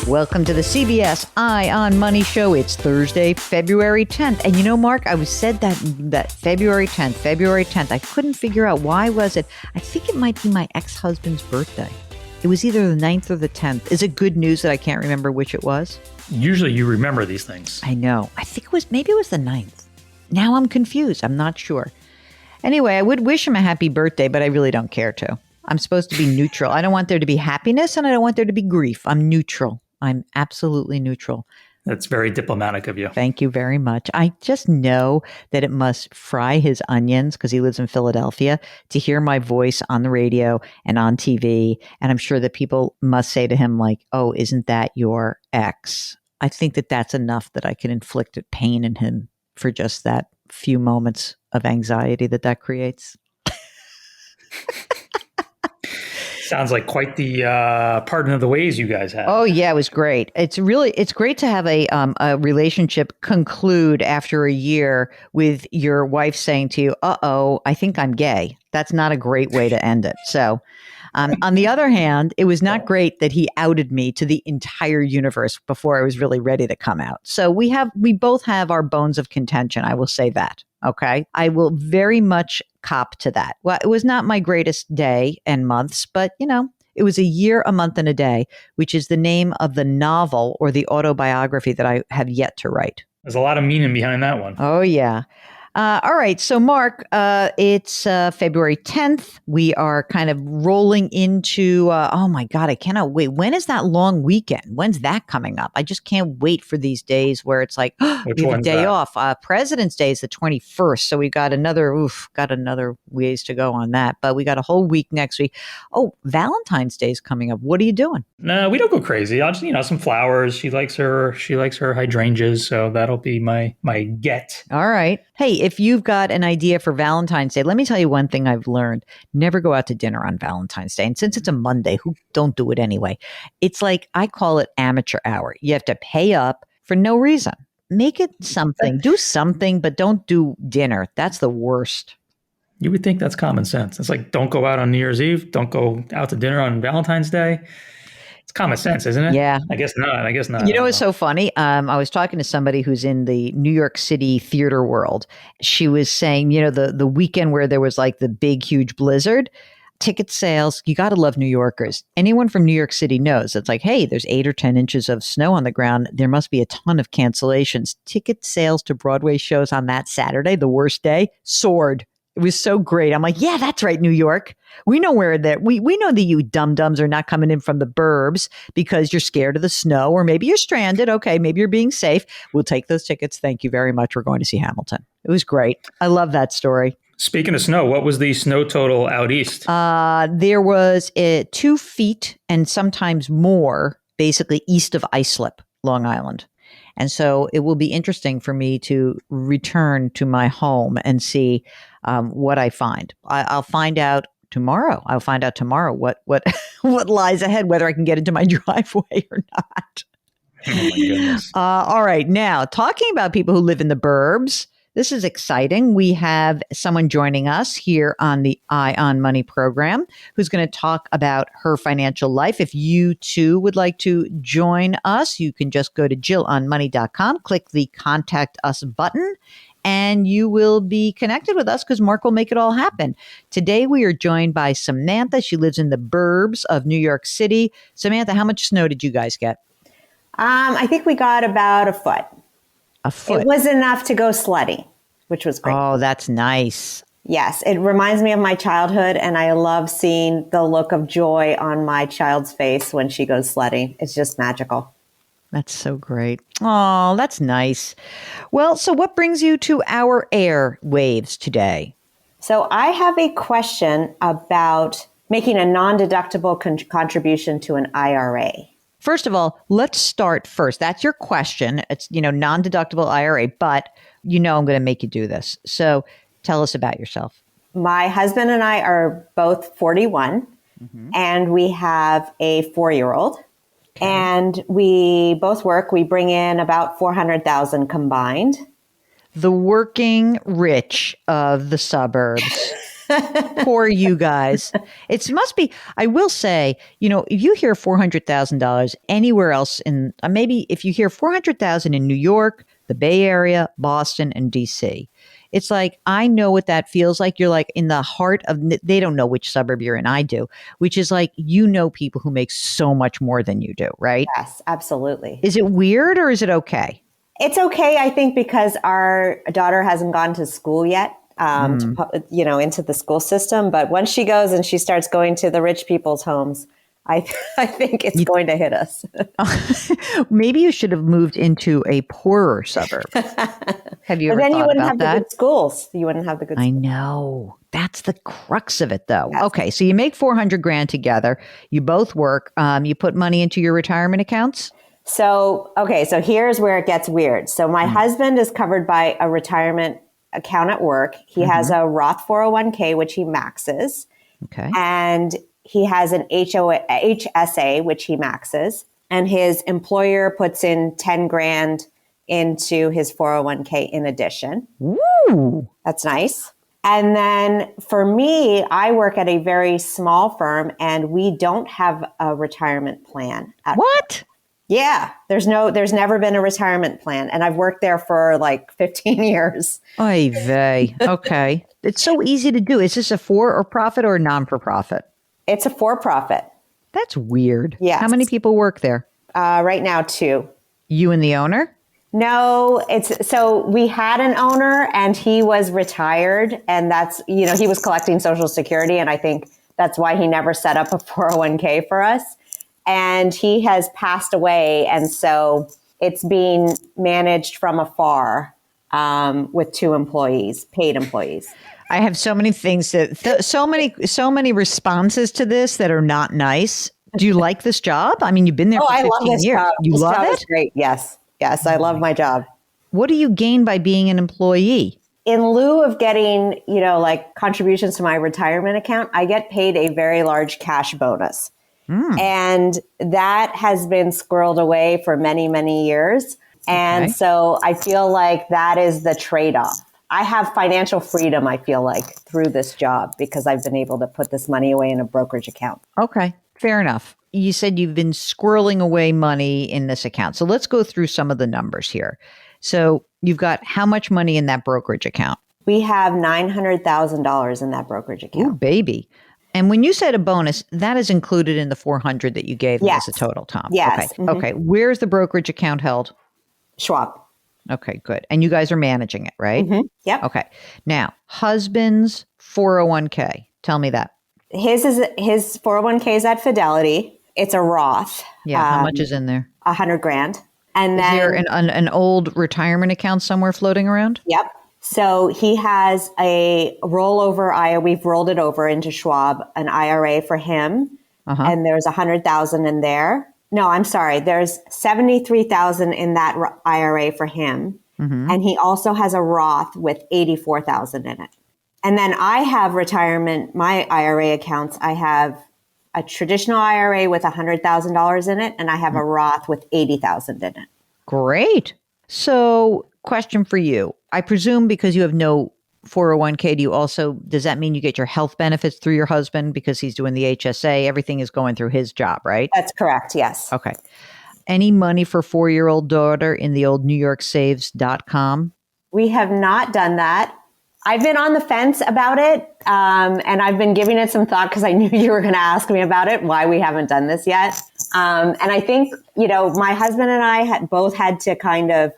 Welcome to the CBS Eye on Money show. It's Thursday, February 10th. And you know, Mark, I was said that February 10th. I couldn't figure out why was it. I think it might be my ex-husband's birthday. It was either the 9th or the 10th. Is it good news that I can't remember which it was? Usually you remember these things. I know. I think maybe it was the 9th. Now I'm confused. I'm not sure. Anyway, I would wish him a happy birthday, but I really don't care to. I'm supposed to be neutral. I don't want there to be happiness and I don't want there to be grief. I'm neutral. I'm absolutely neutral. That's very diplomatic of you. Thank you very much. I just know that it must fry his onions because he lives in Philadelphia to hear my voice on the radio and on TV. And I'm sure that people must say to him like, oh, isn't that your ex? I think that that's enough that I can inflict pain in him for just that few moments of anxiety that creates. Sounds like quite the pardon of the ways you guys had. Oh yeah, it was great. It's great to have a relationship conclude after a year with your wife saying to you, "Uh-oh, I think I'm gay." That's not a great way to end it. So, on the other hand, it was not great that he outed me to the entire universe before I was really ready to come out. So we both have our bones of contention. I will say that. Okay. I will very much cop to that. Well, it was not my greatest day and months, but it was a year, a month, and a day, which is the name of the novel or the autobiography that I have yet to write. There's a lot of meaning behind that one. Oh, yeah. All right. So, Mark, it's February 10th. We are kind of rolling into, oh, my God, I cannot wait. When is that long weekend? When's that coming up? I just can't wait for these days where it's like, we have a day off. President's Day is the 21st. So we got another ways to go on that. But we got a whole week next week. Oh, Valentine's Day is coming up. What are you doing? No, we don't go crazy. I'll just, some flowers. She likes her hydrangeas. So that'll be my get. All right. Hey, if you've got an idea for Valentine's Day, let me tell you one thing I've learned. Never go out to dinner on Valentine's Day. And since it's a Monday, don't do it anyway. It's like, I call it amateur hour. You have to pay up for no reason. Make it something. Do something, but don't do dinner. That's the worst. You would think that's common sense. It's like, don't go out on New Year's Eve. Don't go out to dinner on Valentine's Day. It's common sense, isn't it? Yeah. I guess not. You know what's so funny? I was talking to somebody who's in the New York City theater world. She was saying, the weekend where there was like the big, huge blizzard, ticket sales, you got to love New Yorkers. Anyone from New York City knows it's like, hey, there's 8 or 10 inches of snow on the ground. There must be a ton of cancellations. Ticket sales to Broadway shows on that Saturday, the worst day, soared. It was so great. I'm like, yeah, that's right, New York. We know where that we know that you dum-dums are not coming in from the burbs because you're scared of the snow, or maybe you're stranded. Okay, maybe you're being safe. We'll take those tickets. Thank you very much. We're going to see Hamilton. It was great. I love that story. Speaking of snow, what was the snow total out east? There was 2 feet and sometimes more, basically east of Islip, Long Island. And so it will be interesting for me to return to my home and see what I find. I'll find out tomorrow. What what lies ahead, whether I can get into my driveway or not. Oh my goodness. All right. Now, talking about people who live in the burbs, this is exciting. We have someone joining us here on the Eye on Money program who's going to talk about her financial life. If you too would like to join us, you can just go to jillonmoney.com, click the Contact Us button, and you will be connected with us because Mark will make it all happen. Today, we are joined by Samantha. She lives in the burbs of New York City. Samantha, how much snow did you guys get? I think we got about a foot. A foot. It was enough to go sledding, which was great. Oh, that's nice. Yes, it reminds me of my childhood, and I love seeing the look of joy on my child's face when she goes sledding. It's just magical. That's so great. Oh, that's nice. Well, so what brings you to our airwaves today? So I have a question about making a non-deductible contribution to an IRA. First of all, let's start first. That's your question. It's, non-deductible IRA, but I'm going to make you do this. So tell us about yourself. My husband and I are both 41, and we have a 4-year-old. Okay. And we both work. We bring in about $400,000 combined. The working rich of the suburbs. Poor you guys. It must be, I will say, if you hear $400,000 anywhere else maybe if you hear 400,000 in New York, the Bay Area, Boston, and DC, it's like, I know what that feels like. You're like in the heart of, they don't know which suburb you're in. I do, which is like, people who make so much more than you do, right? Yes, absolutely. Is it weird or is it okay? It's okay, I think, because our daughter hasn't gone to school yet, into the school system. But once she goes and she starts going to the rich people's homes, I think it's going to hit us. Maybe you should have moved into a poorer suburb. Have you ever thought about that? Then you wouldn't have the good schools. You wouldn't have the good schools. I know. That's the crux of it, though. Yes. Okay, so you make $400,000 together. You both work. You put money into your retirement accounts? So here's where it gets weird. So my husband is covered by a retirement account at work. He has a Roth 401k, which he maxes. Okay. And he has an HSA, which he maxes. And his employer puts in 10 grand into his 401k in addition. Ooh. That's nice. And then for me, I work at a very small firm and we don't have a retirement plan. What? Yeah, there's never been a retirement plan. And I've worked there for like 15 years. Oy vey. Okay. It's so easy to do. Is this a for-profit or a non-for-profit? It's a for-profit. That's weird. Yes. How many people work there? Right now, 2. You and the owner? No, so we had an owner and he was retired and that's, he was collecting Social Security. And I think that's why he never set up a 401k for us. And he has passed away. And so it's being managed from afar with 2 employees, paid employees. I have so many things so many responses to this that are not nice. Do you like this job? I mean, you've been there for 15 years. I love this job. You this love job it? Is great. Yes, I love my job. What do you gain by being an employee? In lieu of getting, like contributions to my retirement account, I get paid a very large cash bonus. And that has been squirreled away for many, many years. And so I feel like that is the trade-off. I have financial freedom, I feel like, through this job because I've been able to put this money away in a brokerage account. Okay, fair enough. You said you've been squirreling away money in this account. So let's go through some of the numbers here. So you've got how much money in that brokerage account? We have $900,000 in that brokerage account. Ooh, baby. And when you said a bonus, that is included in the 400 that you gave me as a total, Tom. Yes. Okay. Okay. Where's the brokerage account held? Schwab. Okay, good. And you guys are managing it, right? Yep. Okay. Now, husband's 401k. Tell me that. His 401k is at Fidelity. It's a Roth. Yeah. How much is in there? $100,000. And then is there an old retirement account somewhere floating around? Yep. So he has a rollover IRA. We've rolled it over into Schwab, an IRA for him. And there's 100,000 in there. No, I'm sorry. There's 73,000 in that IRA for him. And he also has a Roth with 84,000 in it. And then I have retirement, my IRA accounts. I have a traditional IRA with $100,000 in it. And I have a Roth with 80,000 in it. Great. So question for you. I presume because you have no 401k, does that mean you get your health benefits through your husband because he's doing the HSA? Everything is going through his job, right? That's correct. Yes. Okay. Any money for 4-year-old daughter in the old NewYorkSaves.com? We have not done that. I've been on the fence about it. And I've been giving it some thought because I knew you were going to ask me about it, why we haven't done this yet. And I think, my husband and I both had to kind of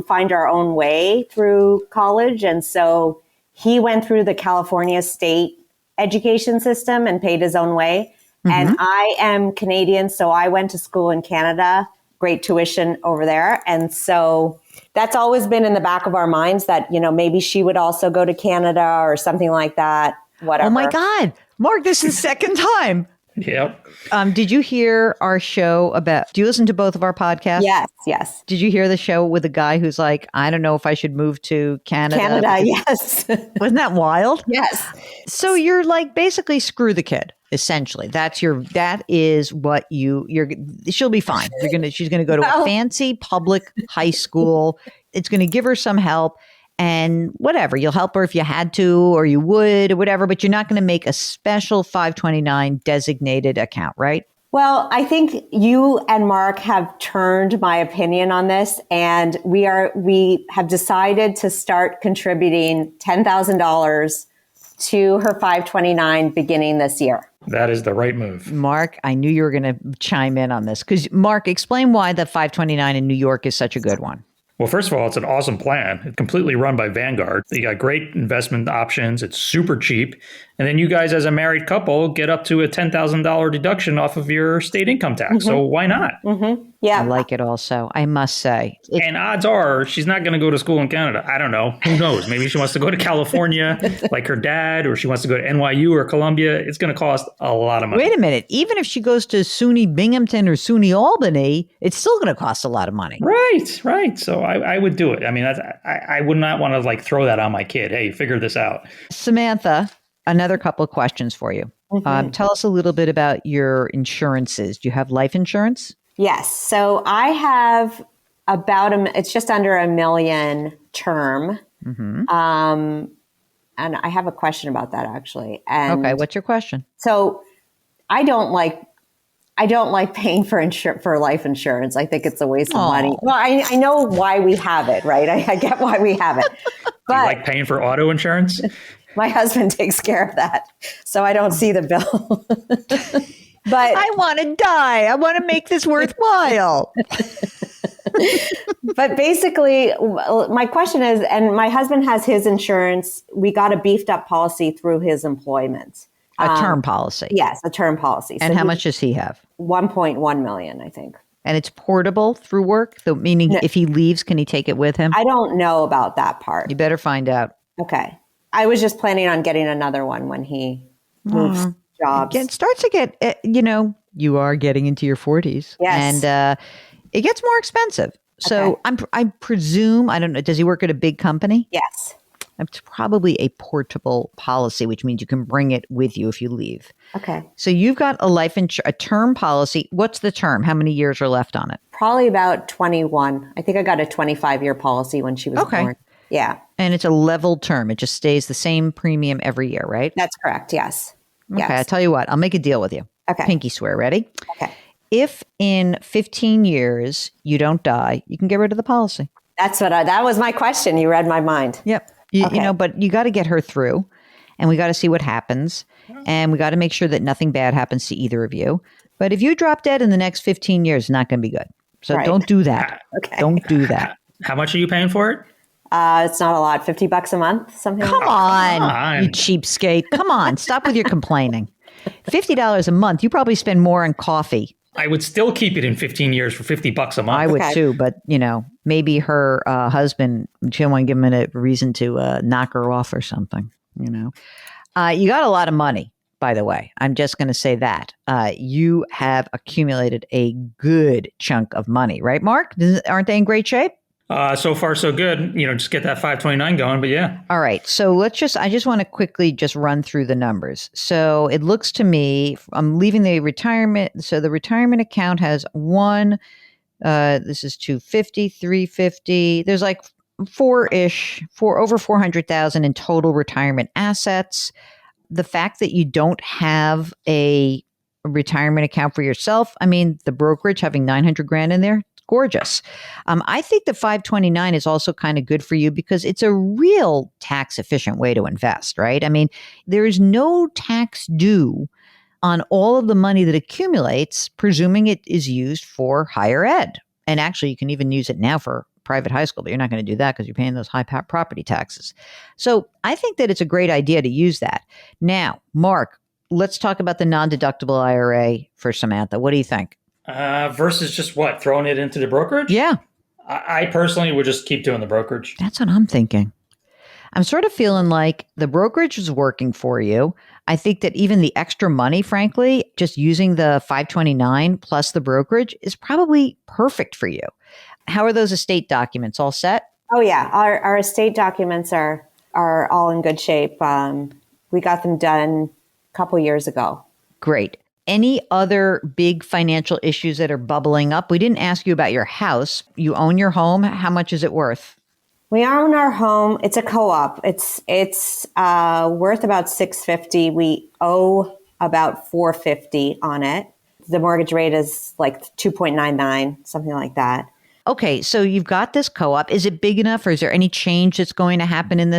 find our own way through college. And so he went through the California state education system and paid his own way. And I am Canadian, so I went to school in Canada, great tuition over there. And so that's always been in the back of our minds that, maybe she would also go to Canada or something like that, whatever. Oh my God. Mark, this is second time. Yep. Did you hear our show do you listen to both of our podcasts? Yes. Did you hear the show with a guy who's like, I don't know if I should move to Canada? Yes. Wasn't that wild? Yes. So you're like, basically screw the kid, essentially. That is what she'll be fine. She's going to go to a fancy public high school. It's going to give her some help. and whatever, you'll help her if you had to, or you would, or whatever, but you're not going to make a special 529 designated account, right? Well, I think you and Mark have turned my opinion on this, and we have decided to start contributing $10,000 to her 529 beginning this year. That is the right move. Mark, I knew you were going to chime in on this because Mark, explain why the 529 in New York is such a good one. Well, first of all, it's an awesome plan. It's completely run by Vanguard. You got great investment options. It's super cheap. And then you guys, as a married couple, get up to a $10,000 deduction off of your state income tax. Mm-hmm. So why not? Mm-hmm. Yeah. I like it also, I must say. And odds are she's not going to go to school in Canada. I don't know. Who knows? Maybe she wants to go to California like her dad, or she wants to go to NYU or Columbia. It's going to cost a lot of money. Wait a minute. Even if she goes to SUNY Binghamton or SUNY Albany, it's still going to cost a lot of money. Right. So I would do it. I mean, I would not want to like throw that on my kid. Hey, figure this out. Samantha, another couple of questions for you. Mm-hmm. Tell us a little bit about your insurances. Do you have life insurance? Yes. So I have it's just under $1 million term. Mm-hmm. And I have a question about that actually. And okay. What's your question? So I don't like paying for life insurance. I think it's a waste of money. Well, I know why we have it, right? I get why we have it. But do you like paying for auto insurance? My husband takes care of that, so I don't see the bill. But I want to die. I want to make this worthwhile. But basically, my question is, and my husband has his insurance. We got a beefed up policy through his employment. A term policy. Yes, a term policy. And how much does he have? 1.1 million, I think. And it's portable through work? Meaning if he leaves, can he take it with him? I don't know about that part. You better find out. Okay. I was just planning on getting another one when he moves jobs. It starts to get, you are getting into your 40s. Yes. And it gets more expensive. So okay. I presume, I don't know, does he work at a big company? Yes. It's probably a portable policy, which means you can bring it with you if you leave. Okay. So you've got a term policy. What's the term? How many years are left on it? Probably about 21. I think I got a 25-year policy when she was born. Yeah. And it's a level term. It just stays the same premium every year, right? That's correct. Yes. Okay. I'll tell you what. I'll make a deal with you. Okay. Pinky swear. Ready? Okay. If in 15 years you don't die, you can get rid of the policy. That was my question. You read my mind. Yep. But you got to get her through, and we got to see what happens, and we got to make sure that nothing bad happens to either of you. But if you drop dead in the next 15 years, it's not going to be good. So don't do that. Okay. Don't do that. How much are you paying for it? It's not a lot. $50 a month, something. Come on, you cheapskate. Come on, stop with your complaining. $50 a month. You probably spend more on coffee. I would still keep it in 15 years for $50 a month. I would too, but maybe her husband, she don't want to give him a reason to knock her off or something. You got a lot of money, by the way. I'm just going to say that you have accumulated a good chunk of money, right, Mark? Aren't they in great shape? So far, so good. Just get that 529 going, but yeah. All right. So I just want to quickly just run through the numbers. So it looks to me, I'm leaving the retirement. So the retirement account has this is 250, 350. There's like over 400,000 in total retirement assets. The fact that you don't have a retirement account for yourself, the brokerage having 900 grand in there, gorgeous. I think the 529 is also kind of good for you because it's a real tax efficient way to invest, right? There is no tax due on all of the money that accumulates, presuming it is used for higher ed. And actually, you can even use it now for private high school, but you're not going to do that because you're paying those high property taxes. So I think that it's a great idea to use that. Now, Mark, let's talk about the non-deductible IRA for Samantha. What do you think? Versus just what? Throwing it into the brokerage? Yeah. I personally would just keep doing the brokerage. That's what I'm thinking. I'm sort of feeling like the brokerage is working for you. I think that even the extra money, frankly, just using the 529 plus the brokerage is probably perfect for you. How are those estate documents? All set? Oh, yeah. Our estate documents are all in good shape. We got them done a couple years ago. Great. Any other big financial issues that are bubbling up? We didn't ask you about your house. You own your home. How much is it worth? We own our home. It's a co-op. It's worth about $650. We owe about $450 on it. The mortgage rate is like 2.99, something like that. Okay, so you've got this co-op. Is it big enough, or is there any change that's going to happen in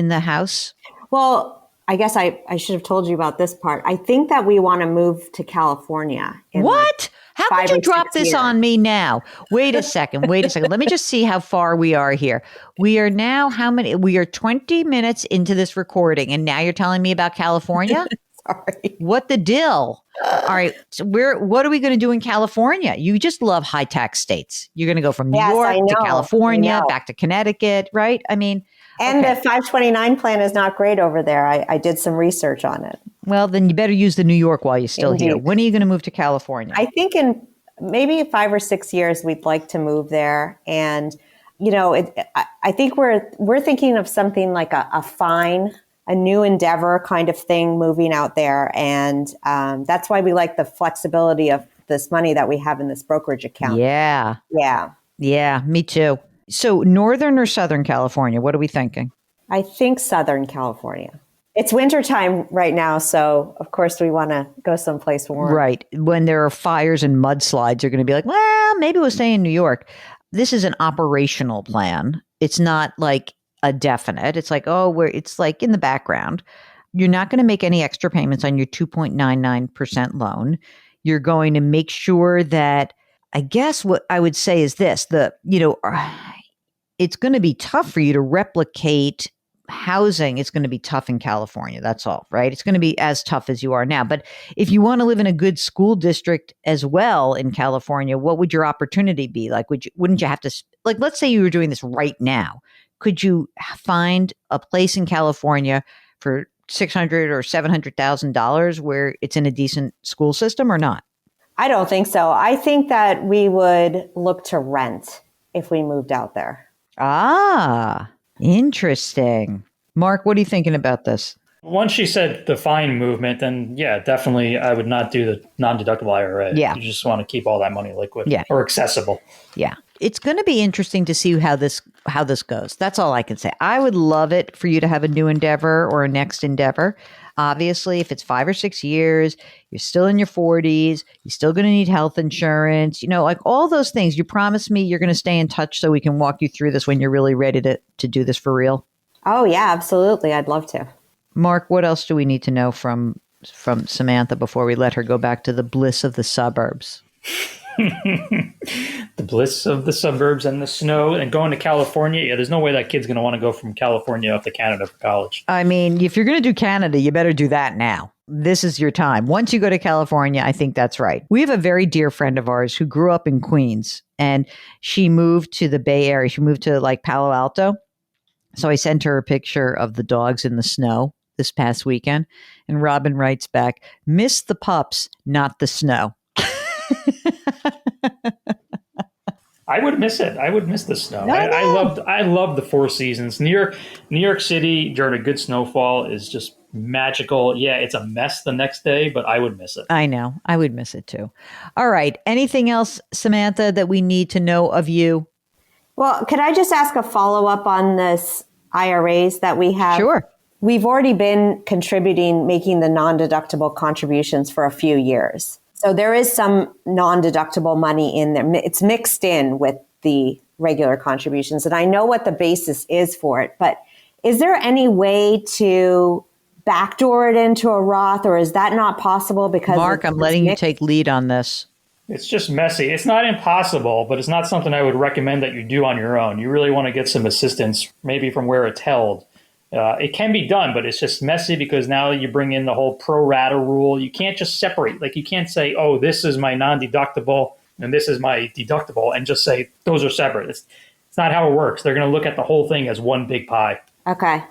the house? Well, I guess I should have told you about this part. I think that we want to move to California. What? How could you drop this on me now? Wait a second. Let me just see how far we are here. We are now we are 20 minutes into this recording, and now you're telling me about California? Sorry. What the deal? All right. So what are we going to do in California? You just love high tax states. You're going to go from New York to California, back to Connecticut, right? I mean, and the 529 plan is not great over there. I did some research on it. Well, then you better use the New York while you're still here. When are you going to move to California? I think in maybe 5 or 6 years, we'd like to move there. And, I think we're thinking of something like a new endeavor kind of thing moving out there. And that's why we like the flexibility of this money that we have in this brokerage account. Yeah. Yeah, me too. So Northern or Southern California, what are we thinking? I think Southern California. It's wintertime right now, so of course we want to go someplace warm. Right. When there are fires and mudslides, you're going to be like, well, maybe we'll stay in New York. This is an operational plan. It's not like a definite. It's like, it's like in the background. You're not going to make any extra payments on your 2.99% loan. You're going to make sure that, I guess what I would say is this, it's going to be tough for you to replicate housing. It's going to be tough in California. That's all, right? It's going to be as tough as you are now. But if you want to live in a good school district as well in California, what would your opportunity be? Like, wouldn't you have to, like, let's say you were doing this right now. Could you find a place in California for $600,000 or $700,000 where it's in a decent school system or not? I don't think so. I think that we would look to rent if we moved out there. Ah, interesting. Mark, what are you thinking about this? Once she said define movement, then yeah, definitely I would not do the non-deductible IRA. Yeah. You just want to keep all that money liquid or accessible. Yeah. It's going to be interesting to see how this goes. That's all I can say. I would love it for you to have a new endeavor or a next endeavor. Obviously, if it's 5 or 6 years, you're still in your 40s, you're still going to need health insurance, like all those things. You promised me you're going to stay in touch so we can walk you through this when you're really ready to do this for real. Oh, yeah, absolutely. I'd love to. Mark, what else do we need to know from Samantha before we let her go back to the bliss of the suburbs? The bliss of the suburbs and the snow and going to California. Yeah, there's no way that kid's going to want to go from California up to Canada for college. I mean, if you're going to do Canada, you better do that now. This is your time. Once you go to California, I think that's right. We have a very dear friend of ours who grew up in Queens, and she moved to the Bay Area. She moved to like Palo Alto. So I sent her a picture of the dogs in the snow this past weekend. And Robin writes back, miss the pups, not the snow. I would miss it. I would miss the snow. No. I loved the Four Seasons. New York City during a good snowfall is just magical. Yeah, it's a mess the next day, but I would miss it. I know. I would miss it too. All right. Anything else, Samantha, that we need to know of you? Well, could I just ask a follow-up on this IRAs that we have? Sure. We've already been contributing, making the non-deductible contributions for a few years. So there is some non-deductible money in there. It's mixed in with the regular contributions. And I know what the basis is for it, but is there any way to backdoor it into a Roth, or is that not possible? Because Mark, I'm letting you take lead on this. It's just messy. It's not impossible, but it's not something I would recommend that you do on your own. You really want to get some assistance, maybe from where it's held. It can be done, but it's just messy because now you bring in the whole pro rata rule. You can't just separate. Like, you can't say, oh, this is my non-deductible and this is my deductible, and just say those are separate. It's not how it works. They're going to look at the whole thing as one big pie. Okay.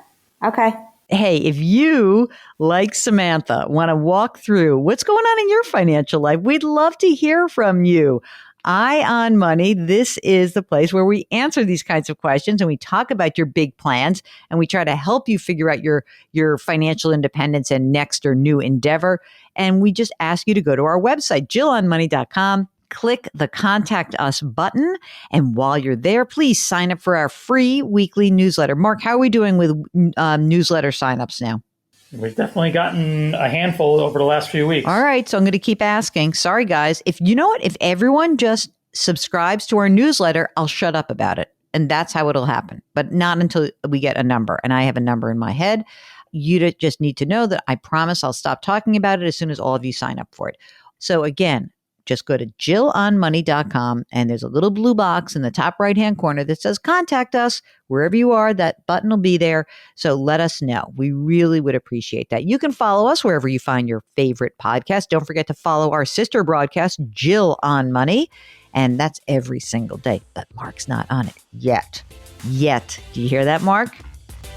Hey, if you, like Samantha, want to walk through what's going on in your financial life, we'd love to hear from you. Eye on Money. This is the place where we answer these kinds of questions and we talk about your big plans and we try to help you figure out your financial independence and next or new endeavor. And we just ask you to go to our website, jillonmoney.com. click the Contact Us button. And while you're there, please sign up for our free weekly newsletter. Mark, how are we doing with newsletter signups now? We've definitely gotten a handful over the last few weeks. All right. So I'm going to keep asking. Sorry, guys. If you know what, if everyone just subscribes to our newsletter, I'll shut up about it. And that's how it'll happen. But not until we get a number. And I have a number in my head. You just need to know that I promise I'll stop talking about it as soon as all of you sign up for it. So again, just go to jillonmoney.com and there's a little blue box in the top right-hand corner that says contact us. Wherever you are, that button will be there. So let us know. We really would appreciate that. You can follow us wherever you find your favorite podcast. Don't forget to follow our sister broadcast, Jill on Money. And that's every single day. But Mark's not on it yet. Do you hear that, Mark?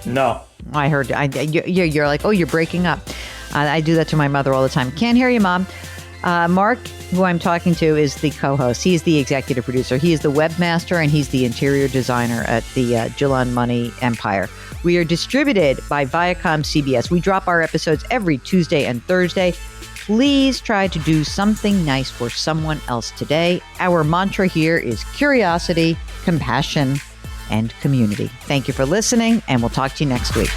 No. I heard. You're like, oh, you're breaking up. I do that to my mother all the time. Can't hear you, Mom. Mark, who I'm talking to, is the co-host. He's the executive producer. He is the webmaster, and he's the interior designer at the Jill on Money empire. We are distributed by Viacom CBS. We drop our episodes every Tuesday and Thursday. Please try to do something nice for someone else today. Our mantra here is curiosity, compassion, and community. Thank you for listening, and we'll talk to you next week.